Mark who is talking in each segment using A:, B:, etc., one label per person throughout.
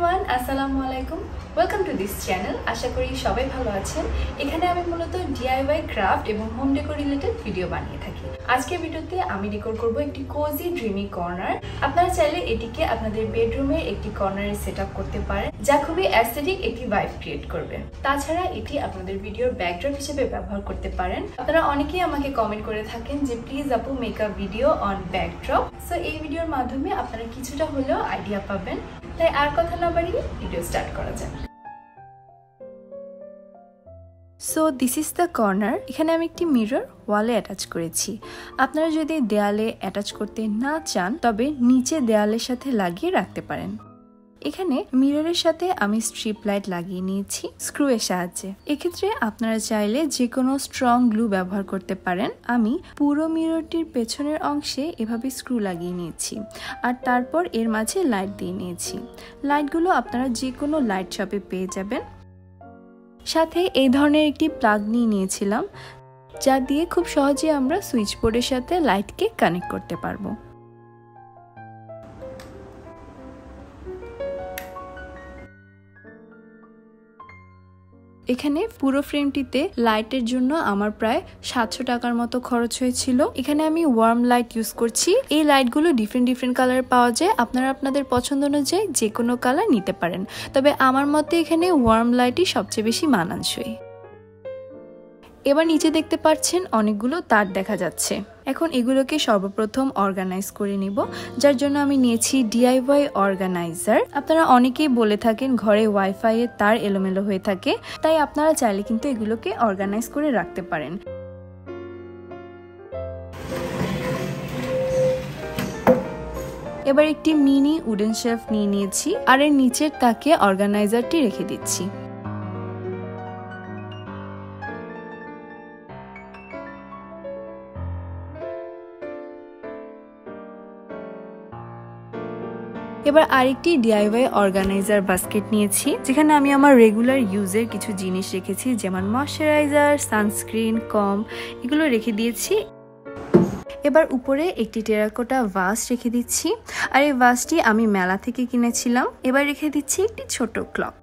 A: everyone, Assalamualaikum. Welcome to this channel. আশা করি সবাই ভালো আছেন। এখানে আমি মূলত DIY ক্রাফট এবং হোম ডেকোর রিলেটেড ভিডিও বানিয়ে থাকি। আজকের ভিডিওতে আমি ডেকোর করব একটি কোজি ড্রিমি কর্নার। আপনারা চাইলে এটিকে আপনাদের বেডরুমে একটি কর্নারে সেটআপ করতে পারেন, যা খুবই অ্যাস্থেটিক একটি ভাইব ক্রিয়েট করবে। তাছাড়া এটি আপনাদের ভিডিওর ব্যাকড্রপ হিসেবে ব্যবহার করতে পারেন। আপনারা অনেকেই আমাকে কমেন্ট করে থাকেন যে প্লিজ আপু make a video on backdrop. So এই ভিডিওর মাধ্যমে আপনারা কিছুটা হলেও আইডিয়া পাবেন। তাই আর কথা না বাড়িয়ে ভিডিও স্টার্ট করা যাক। So this is the corner. এখানে আমি একটি মিরর ওয়ালে অ্যাটাচ করেছি। আপনারা যদি দেয়ালে অ্যাটাচ করতে না চান তবে নিচে দেয়ালের সাথে লাগিয়ে রাখতে পারেন। এখানে মিররের সাথে আমি স্ট্রিপ লাইট লাগিয়ে নিয়েছি স্ক্রু এর সাহায্যে। এক্ষেত্রে আপনারা চাইলে যে কোনো স্ট্রং গ্লু ব্যবহার করতে পারেন। আমি পুরো মিররটির পেছনের অংশে এভাবে স্ক্রু লাগিয়ে নিয়েছি আর তারপর এর মাঝে লাইট দিয়ে নিয়েছি। লাইটগুলো আপনারা যে কোনো লাইট শপে পেয়ে যাবেন। সাথে এই ধরনের একটি প্লাগ নিয়ে নিয়েছিলাম, যা দিয়ে খুব সহজে আমরা সুইচ বোর্ডের সাথে লাইটকে কানেক্ট করতে পারবো। এখানে পুরো ফ্রেমটিতে লাইটের জন্য আমার প্রায় 700 টাকার মতো খরচ হয়েছিল। এখানে আমি ওয়ার্ম লাইট ইউজ করছি। এই লাইটগুলো ডিফারেন্ট কালার পাওয়া যায়। আপনারা আপনাদের পছন্দ অনুযায়ী যে কোনো কালার নিতে পারেন, তবে আমার মতে এখানে ওয়ার্ম লাইটই সবচেয়ে বেশি মানানসই। এবার নিচে দেখতে পাচ্ছেন অনেকগুলো তার দেখা যাচ্ছে। এখন এগুলোকে সর্বপ্রথম অর্গানাইজ করে নিব, যার জন্য আমি নিয়েছি DIY অর্গানাইজার। আপনারা অনেকেই বলে থাকেন ঘরে ওয়াইফাই এর তার এলোমেলো হয়ে থাকে, তাই আপনারা চাইলে কিন্তু এগুলোকে অর্গানাইজ করে রাখতে পারেন। এবার একটি মিনি উডেন শেলফ নিয়ে নিয়েছি আর এর নিচের তাকে অর্গানাইজারটি রেখে দিচ্ছি। এবার আরেকটি DIY অর্গানাইজার বাস্কেট নিয়েছি, যেখানে আমি আমার রেগুলার ইউজের কিছু জিনিস রেখেছি, যেমন ময়শ্চারাইজার, সানস্ক্রিন, কম, এগুলো রেখে দিয়েছি। এবার উপরে একটি টেরাকোটা ভাস রেখে দিচ্ছি, আর এই ভাসটি আমি মেলা থেকে কিনেছিলাম। এবার রেখে দিচ্ছি একটি ছোট ক্লক।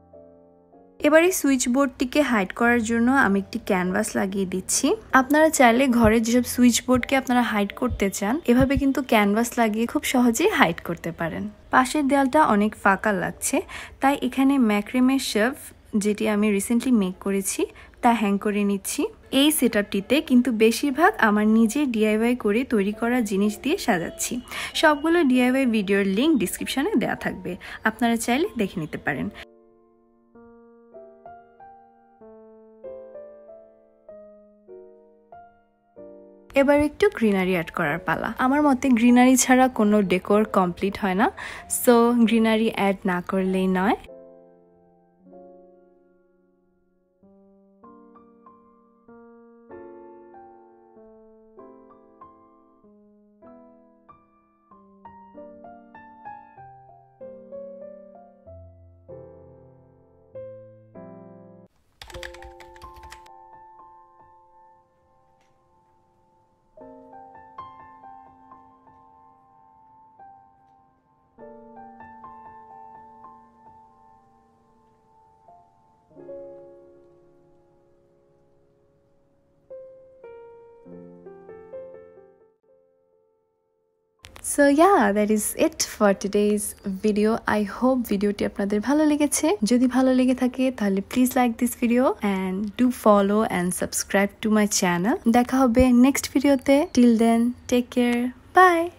A: এবার এই সুইচ বোর্ডটিকে হাইড করার জন্য আমি একটি ক্যানভাস লাগিয়ে দিচ্ছি। আপনারা চাইলে ঘরের যেসব সুইচ বোর্ডকে আপনারা হাইড করতে চান, এভাবে কিন্তু ক্যানভাস লাগিয়ে খুব সহজেই হাইড করতে পারেন। পাশের দেয়ালটা অনেক ফাঁকা লাগছে, তাই এখানে ম্যাক্রেমের শেলফ, যেটি আমি রিসেন্টলি মেক করেছি, তা হ্যাং করে নিচ্ছি। এই সেটআপটিতে কিন্তু বেশিরভাগ আমার নিজে DIY করে তৈরি করা জিনিস দিয়ে সাজাচ্ছি। সবগুলো DIY ভিডিওর লিঙ্ক ডিসক্রিপশনে দেওয়া থাকবে, আপনারা চাইলে দেখে নিতে পারেন। এবার একটু গ্রিনারি অ্যাড করার পালা। আমার মতে গ্রিনারি ছাড়া কোনো ডেকোর কমপ্লিট হয় না, সো গ্রিনারি অ্যাড না করলেই নয়। So yeah, that is it for today's video. I hope ভিডিওটি আপনাদের ভালো লেগেছে। যদি ভালো লেগে থাকে তাহলে please like this video and do follow and subscribe to my channel. দেখা হবে নেক্সট ভিডিওতে। Till then, take care. Bye.